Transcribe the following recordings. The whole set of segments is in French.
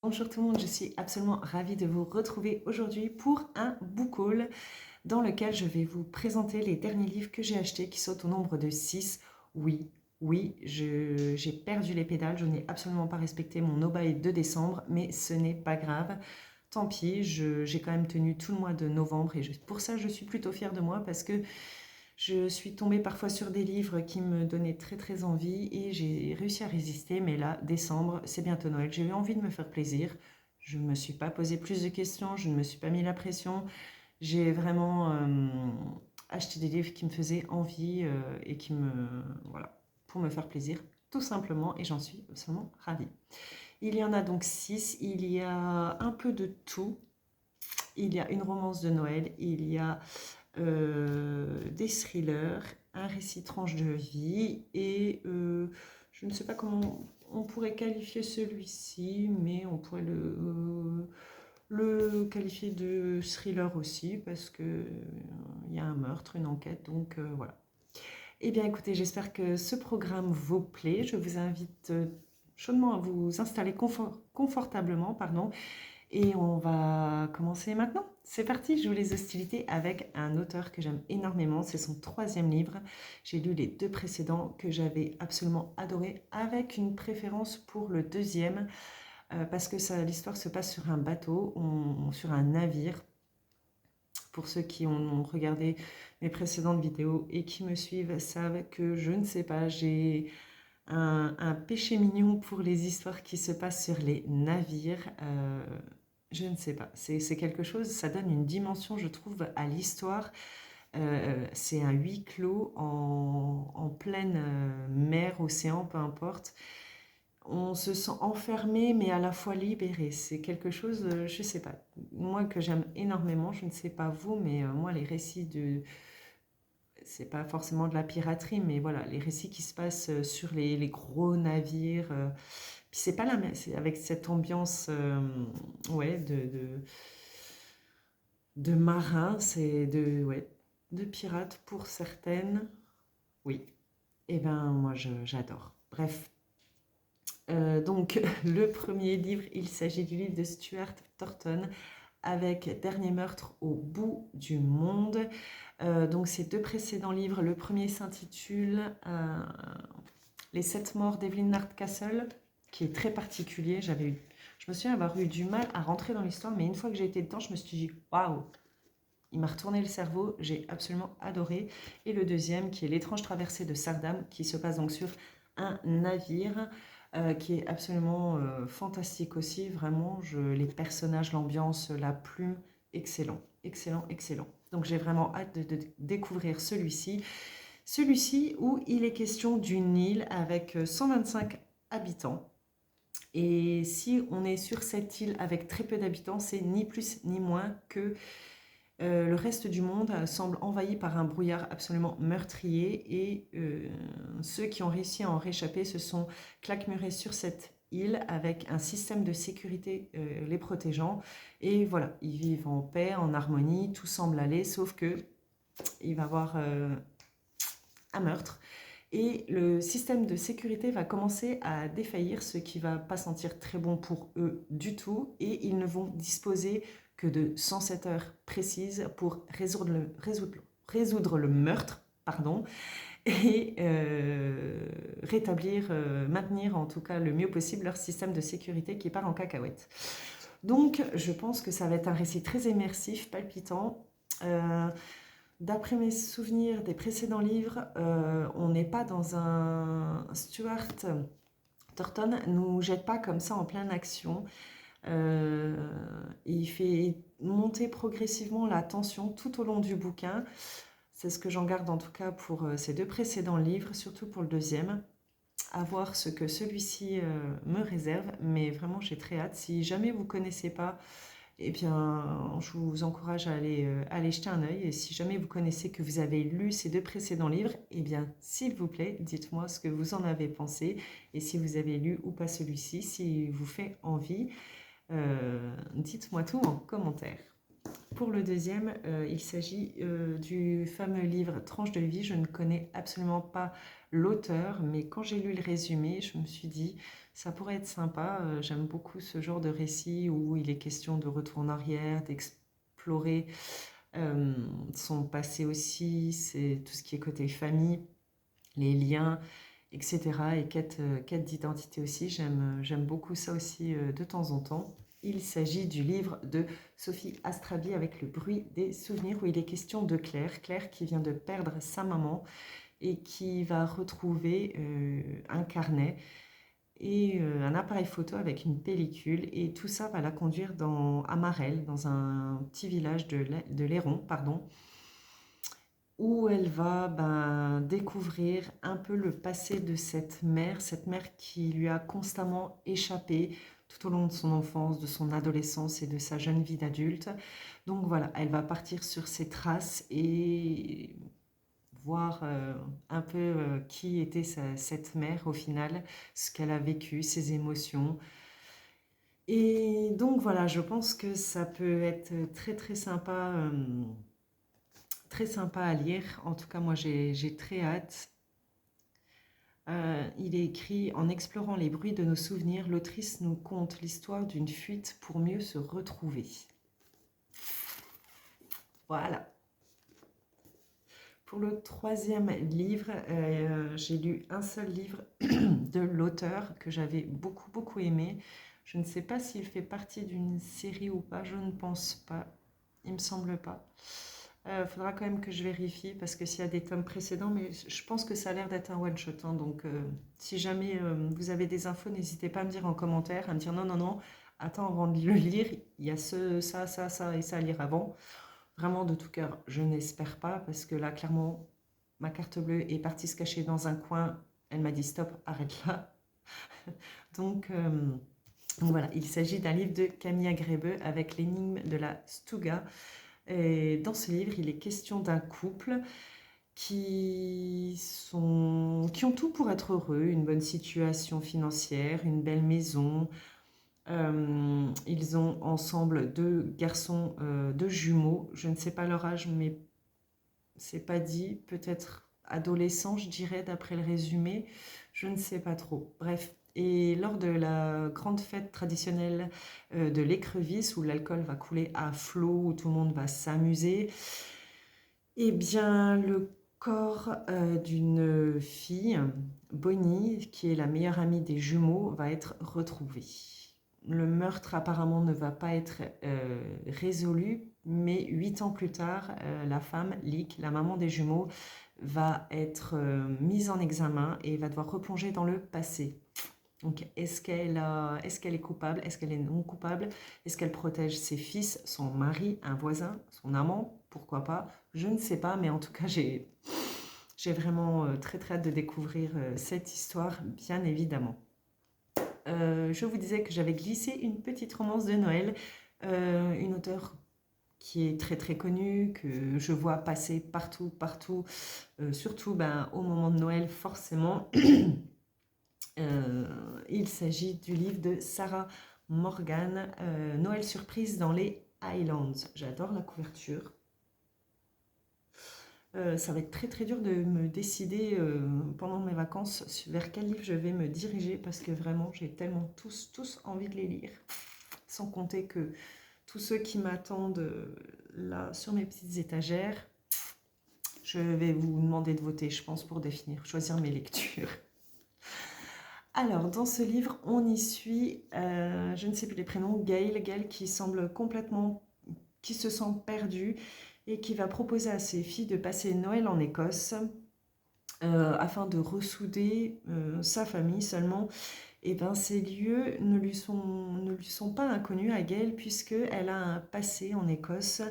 Bonjour tout le monde, je suis absolument ravie de vous retrouver aujourd'hui pour un book haul dans lequel je vais vous présenter les derniers livres que j'ai achetés qui sont au nombre de 6. Oui, oui, j'ai perdu les pédales, je n'ai absolument pas respecté mon no buy de décembre, mais ce n'est pas grave. Tant pis, j'ai quand même tenu tout le mois de novembre et pour ça je suis plutôt fière de moi parce que je suis tombée parfois sur des livres qui me donnaient très très envie et j'ai réussi à résister. Mais là, décembre, c'est bientôt Noël. J'ai eu envie de me faire plaisir. Je ne me suis pas posé plus de questions, je ne me suis pas mis la pression. J'ai vraiment acheté des livres qui me faisaient envie et qui me... Voilà, pour me faire plaisir, tout simplement. Et j'en suis absolument ravie. Il y en a donc 6. Il y a un peu de tout. Il y a une romance de Noël. Il y a des thrillers, un récit tranche de vie et je ne sais pas comment on pourrait qualifier celui-ci, mais on pourrait le qualifier de thriller aussi parce que il y a un meurtre, une enquête, donc voilà. Eh bien écoutez, j'espère que ce programme vous plaît. Je vous invite chaudement à vous installer confortablement, pardon, et on va commencer maintenant. C'est parti, je joue les hostilités avec un auteur que j'aime énormément. C'est son 3e livre. J'ai lu les 2 précédents que j'avais absolument adoré, avec une préférence pour le 2e, parce que l'histoire se passe sur un bateau, sur un navire. Pour ceux qui ont regardé mes précédentes vidéos et qui me suivent savent que je ne sais pas, j'ai un péché mignon pour les histoires qui se passent sur les navires. Je ne sais pas, c'est quelque chose, ça donne une dimension, je trouve, à l'histoire. C'est un huis clos en pleine mer, océan, peu importe. On se sent enfermé, mais à la fois libéré. C'est quelque chose, je ne sais pas, moi que j'aime énormément, je ne sais pas vous, mais moi les récits de, c'est pas forcément de la piraterie, mais voilà, les récits qui se passent sur les gros navires. Puis c'est pas la même, c'est avec cette ambiance ouais, de marins, c'est ouais, de pirates pour certaines. Oui, et ben moi j'adore. Bref. Donc le premier livre, il s'agit du livre de Stuart Thornton avec Dernier meurtre au bout du monde. Donc ces 2 précédents livres, le premier s'intitule Les 7 morts d'Evelyn Hardcastle, qui est très particulier. Je me souviens avoir eu du mal à rentrer dans l'histoire, mais une fois que j'ai été dedans, je me suis dit waouh, il m'a retourné le cerveau, j'ai absolument adoré. Et le deuxième, qui est L'étrange traversée de Sardam, qui se passe donc sur un navire, qui est absolument fantastique aussi. Vraiment, les personnages, l'ambiance, la plume, excellent, excellent, excellent. Donc j'ai vraiment hâte de découvrir celui-ci. Celui-ci où il est question d'une île avec 125 habitants. Et si on est sur cette île avec très peu d'habitants, c'est ni plus ni moins que le reste du monde semble envahi par un brouillard absolument meurtrier et ceux qui ont réussi à en réchapper se sont claquemurés sur cette île avec un système de sécurité les protégeant. Et voilà, ils vivent en paix, en harmonie, tout semble aller, sauf que il va y avoir un meurtre. Et le système de sécurité va commencer à défaillir, ce qui va pas sentir très bon pour eux du tout. Et ils ne vont disposer que de 107 heures précises pour résoudre le meurtre, pardon, et rétablir, maintenir en tout cas le mieux possible leur système de sécurité qui part en cacahuète. Donc je pense que ça va être un récit très immersif, palpitant. D'après mes souvenirs des précédents livres, on n'est pas dans un... Stuart Thornton nous jette pas comme ça en pleine action. Il fait monter progressivement la tension tout au long du bouquin. C'est ce que j'en garde en tout cas pour ces 2 précédents livres, surtout pour le deuxième. À voir ce que celui-ci me réserve, mais vraiment j'ai très hâte. Si jamais vous ne connaissez pas, eh bien, je vous encourage à aller jeter un œil. Et si jamais vous connaissez que vous avez lu ces 2 précédents livres, eh bien, s'il vous plaît, dites-moi ce que vous en avez pensé. Et si vous avez lu ou pas celui-ci, s'il vous fait envie, dites-moi tout en commentaire. Pour le deuxième, il s'agit du fameux livre Tranche de vie. Je ne connais absolument pas l'auteur, mais quand j'ai lu le résumé, je me suis dit, ça pourrait être sympa. J'aime beaucoup ce genre de récit où il est question de retour en arrière, d'explorer euh, son passé aussi, c'est tout ce qui est côté famille, les liens, etc. Et quête d'identité aussi. J'aime beaucoup ça aussi de temps en temps. Il s'agit du livre de Sophie Astrabi avec le bruit des souvenirs où il est question de Claire. Claire qui vient de perdre sa maman et qui va retrouver un carnet et un appareil photo avec une pellicule. Et tout ça va la conduire à Marel, dans un petit village de l'Héron, pardon, où elle va découvrir un peu le passé de cette mère qui lui a constamment échappé tout au long de son enfance, de son adolescence et de sa jeune vie d'adulte. Donc voilà, elle va partir sur ses traces et voir un peu qui était cette mère au final, ce qu'elle a vécu, ses émotions. Et donc voilà, je pense que ça peut être très très sympa. Très sympa à lire. En tout cas, moi, j'ai très hâte. Il est écrit: en explorant les bruits de nos souvenirs, l'autrice nous conte l'histoire d'une fuite pour mieux se retrouver. Voilà. Pour le troisième livre, j'ai lu un seul livre de l'auteur que j'avais beaucoup beaucoup aimé. Je ne sais pas s'il fait partie d'une série ou pas, je ne pense pas. Il me semble pas. Faudra quand même que je vérifie parce que s'il y a des tomes précédents, mais je pense que ça a l'air d'être un one-shot. Hein, donc, si jamais vous avez des infos, n'hésitez pas à me dire en commentaire, à me dire non, non, non, attends, avant de le lire, il y a ça et ça à lire avant. Vraiment, de tout cœur, je n'espère pas parce que là, clairement, ma carte bleue est partie se cacher dans un coin. Elle m'a dit stop, arrête là. donc, euh, donc voilà, il s'agit d'un livre de Camilla Grebe avec l'énigme de la Stuga. Et dans ce livre, il est question d'un couple qui ont tout pour être heureux, une bonne situation financière, une belle maison. Ils ont ensemble deux garçons, deux jumeaux. Je ne sais pas leur âge, mais c'est pas dit. Peut-être adolescents, je dirais, d'après le résumé. Je ne sais pas trop. Bref. Et lors de la grande fête traditionnelle de l'écrevisse, où l'alcool va couler à flot, où tout le monde va s'amuser, eh bien, le corps d'une fille, Bonnie, qui est la meilleure amie des jumeaux, va être retrouvé. Le meurtre apparemment ne va pas être résolu, mais 8 ans plus tard, la femme, Lick, la maman des jumeaux, va être mise en examen et va devoir replonger dans le passé. Donc, est-ce qu'elle est coupable? Est-ce qu'elle est non coupable? Est-ce qu'elle protège ses fils, son mari, un voisin, son amant? Pourquoi pas? Je ne sais pas, mais en tout cas, j'ai vraiment très très hâte de découvrir cette histoire, bien évidemment. Je vous disais que j'avais glissé une petite romance de Noël, une auteure qui est très très connue, que je vois passer partout, partout, surtout au moment de Noël, forcément. Il s'agit du livre de Sarah Morgan, Noël surprise dans les Highlands. J'adore la couverture. Ça va être très très dur de me décider pendant mes vacances vers quel livre je vais me diriger parce que vraiment j'ai tellement tous envie de les lire. Sans compter que tous ceux qui m'attendent là sur mes petites étagères, je vais vous demander de voter, je pense, pour définir, choisir mes lectures. Alors, dans ce livre, on y suit, je ne sais plus les prénoms, Gail qui semble complètement, qui se sent perdue et qui va proposer à ses filles de passer Noël en Écosse afin de ressouder sa famille seulement. Et ben, ces lieux ne lui sont pas inconnus à Gail puisqu'elle a un passé en Écosse.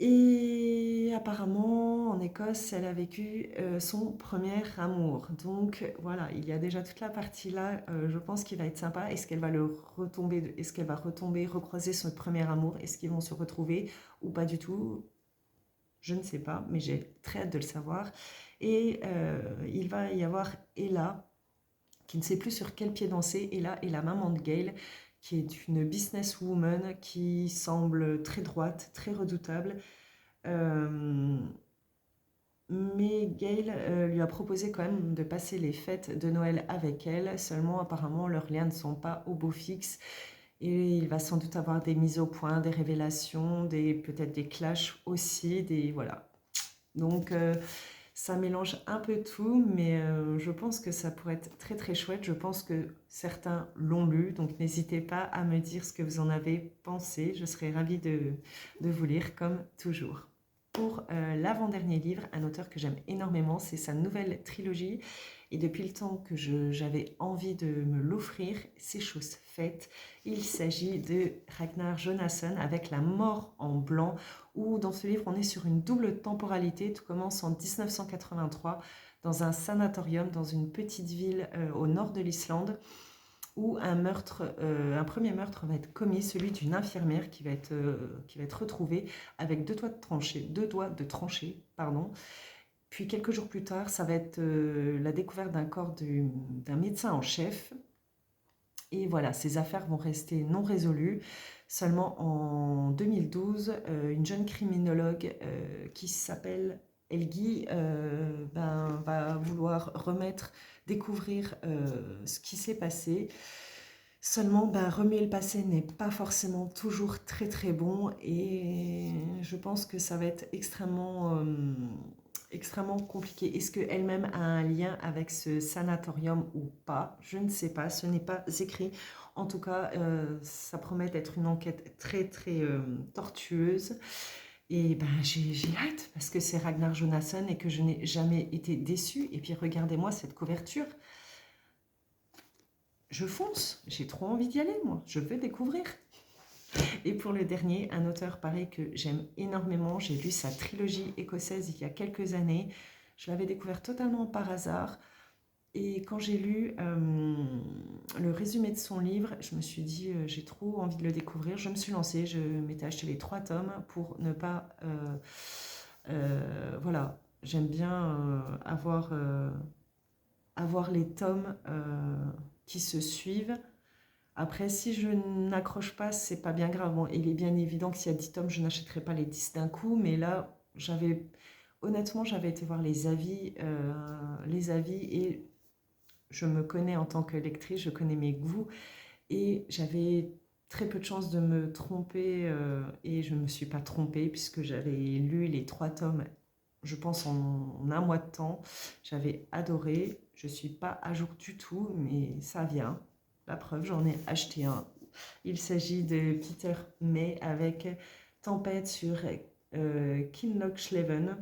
Et apparemment, en Écosse, elle a vécu son premier amour. Donc voilà, il y a déjà toute la partie là, je pense qu'il va être sympa. Est-ce qu'elle va est-ce qu'elle va retomber, recroiser son premier amour? Est-ce qu'ils vont se retrouver ou pas du tout? Je ne sais pas, mais j'ai très hâte de le savoir. Et il va y avoir Ella, qui ne sait plus sur quel pied danser. Ella est la maman de Gail, qui est une businesswoman qui semble très droite, très redoutable. Mais Gail lui a proposé quand même de passer les fêtes de Noël avec elle. Seulement, apparemment, leurs liens ne sont pas au beau fixe. Et il va sans doute avoir des mises au point, des révélations, peut-être des clashs aussi, voilà. Donc, ça mélange un peu tout, mais je pense que ça pourrait être très très chouette. Je pense que certains l'ont lu, donc n'hésitez pas à me dire ce que vous en avez pensé. Je serais ravie de vous lire comme toujours. Pour l'avant-dernier livre, un auteur que j'aime énormément, c'est sa nouvelle trilogie. Et depuis le temps que j'avais envie de me l'offrir, c'est chose faite. Il s'agit de Ragnar Jonasson avec La mort en blanc, où dans ce livre, on est sur une double temporalité. Tout commence en 1983 dans un sanatorium dans une petite ville au nord de l'Islande, où un premier meurtre va être commis, celui d'une infirmière qui va être retrouvée avec deux doigts de trancher, pardon. Puis quelques jours plus tard, ça va être la découverte d'un corps d'un médecin en chef. Et voilà, ces affaires vont rester non résolues. Seulement en 2012, une jeune criminologue qui s'appelle Helgi va vouloir découvrir ce qui s'est passé. Seulement, remuer le passé n'est pas forcément toujours très très bon et je pense que ça va être extrêmement compliqué. Est-ce qu'elle-même a un lien avec ce sanatorium ou pas? Je ne sais pas, ce n'est pas écrit. En tout cas, ça promet d'être une enquête très très tortueuse. Et j'ai hâte parce que c'est Ragnar Jonasson et que je n'ai jamais été déçue. Et puis regardez-moi cette couverture. Je fonce, j'ai trop envie d'y aller, moi. Je veux découvrir. Et pour le dernier, un auteur pareil que j'aime énormément. J'ai lu sa trilogie écossaise il y a quelques années. Je l'avais découvert totalement par hasard. Et quand j'ai lu le résumé de son livre, je me suis dit, j'ai trop envie de le découvrir. Je me suis lancée, je m'étais acheté les 3 tomes pour ne pas... voilà, j'aime bien avoir les tomes qui se suivent. Après, si je n'accroche pas, c'est pas bien grave. Bon, il est bien évident que s'il y a 10 tomes, je n'achèterai pas les 10 d'un coup, mais là, honnêtement, j'avais été voir les avis et je me connais en tant que lectrice, je connais mes goûts et j'avais très peu de chances de me tromper et je ne me suis pas trompée puisque j'avais lu les 3 tomes, je pense en un mois de temps. J'avais adoré, je ne suis pas à jour du tout, mais ça vient. La preuve, j'en ai acheté un. Il s'agit de Peter May avec Tempête sur Kinlochsleven,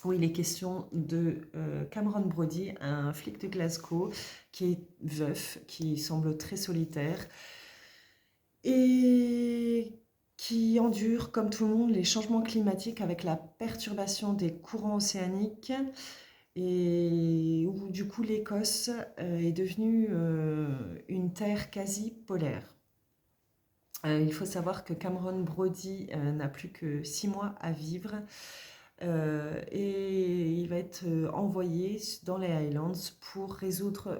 où il est question de Cameron Brodie, un flic de Glasgow qui est veuf, qui semble très solitaire et qui endure, comme tout le monde, les changements climatiques avec la perturbation des courants océaniques et où du coup l'Écosse est devenue une terre quasi polaire. Il faut savoir que Cameron Brodie n'a plus que 6 mois à vivre et il va être envoyé dans les Highlands pour résoudre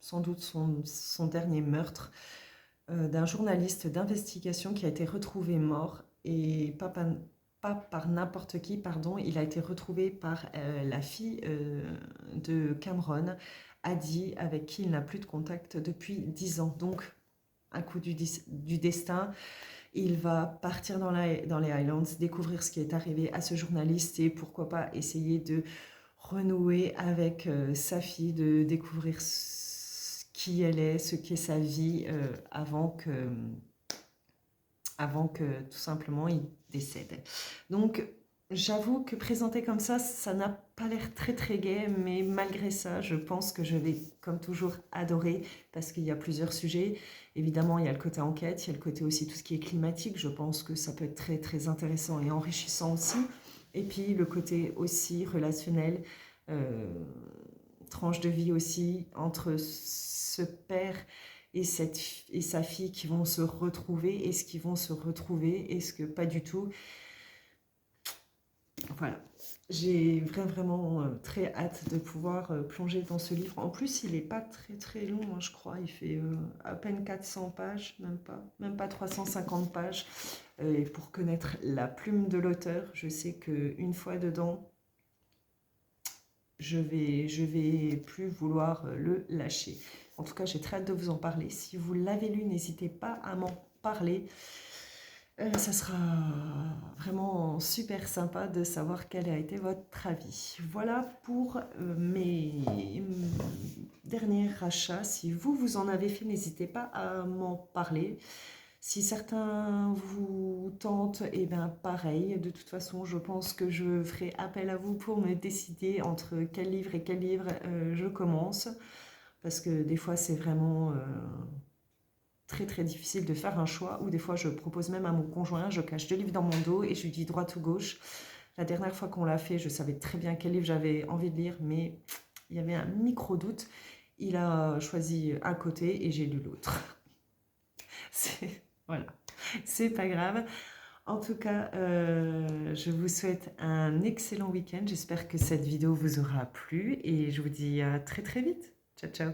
sans doute son dernier meurtre d'un journaliste d'investigation qui a été retrouvé mort et pas par n'importe qui, pardon. Il a été retrouvé par la fille de Cameron, Addie, avec qui il n'a plus de contact depuis 10 ans. Donc, un coup du destin, il va partir dans les Highlands, découvrir ce qui est arrivé à ce journaliste et pourquoi pas essayer de renouer avec sa fille, de découvrir qui elle est, ce qu'est sa vie avant que tout simplement il décède. Donc j'avoue que présenté comme ça n'a pas l'air très très gai, mais malgré ça, je pense que je vais comme toujours adorer parce qu'il y a plusieurs sujets. Évidemment, il y a le côté enquête, il y a le côté aussi tout ce qui est climatique. Je pense que ça peut être très très intéressant et enrichissant aussi. Et puis le côté aussi relationnel, tranche de vie aussi entre ce père et sa fille qui vont se retrouver. Est-ce qu'ils vont se retrouver? Est-ce que pas du tout? Voilà. J'ai vraiment très hâte de pouvoir plonger dans ce livre. En plus, il n'est pas très très long, hein, je crois. Il fait à peine 400 pages, même pas 350 pages. Et pour connaître la plume de l'auteur, je sais qu'une fois dedans, je vais plus vouloir le lâcher. En tout cas, j'ai très hâte de vous en parler. Si vous l'avez lu, n'hésitez pas à m'en parler. Ça sera vraiment super sympa de savoir quel a été votre avis. Voilà pour mes derniers rachats. Si vous en avez fait, n'hésitez pas à m'en parler. Si certains vous tentent, et bien pareil. De toute façon, je pense que je ferai appel à vous pour me décider entre quel livre et quel livre je commence. Parce que des fois, c'est vraiment très très difficile de faire un choix, ou des fois je propose même à mon conjoint, je cache 2 livres dans mon dos et je lui dis droite ou gauche. La dernière fois qu'on l'a fait, je savais très bien quel livre j'avais envie de lire, mais il y avait un micro doute. Il a choisi un côté et j'ai lu l'autre. Voilà, c'est pas grave. En tout cas, je vous souhaite un excellent week-end. J'espère que cette vidéo vous aura plu et je vous dis à très très vite. Ciao ciao.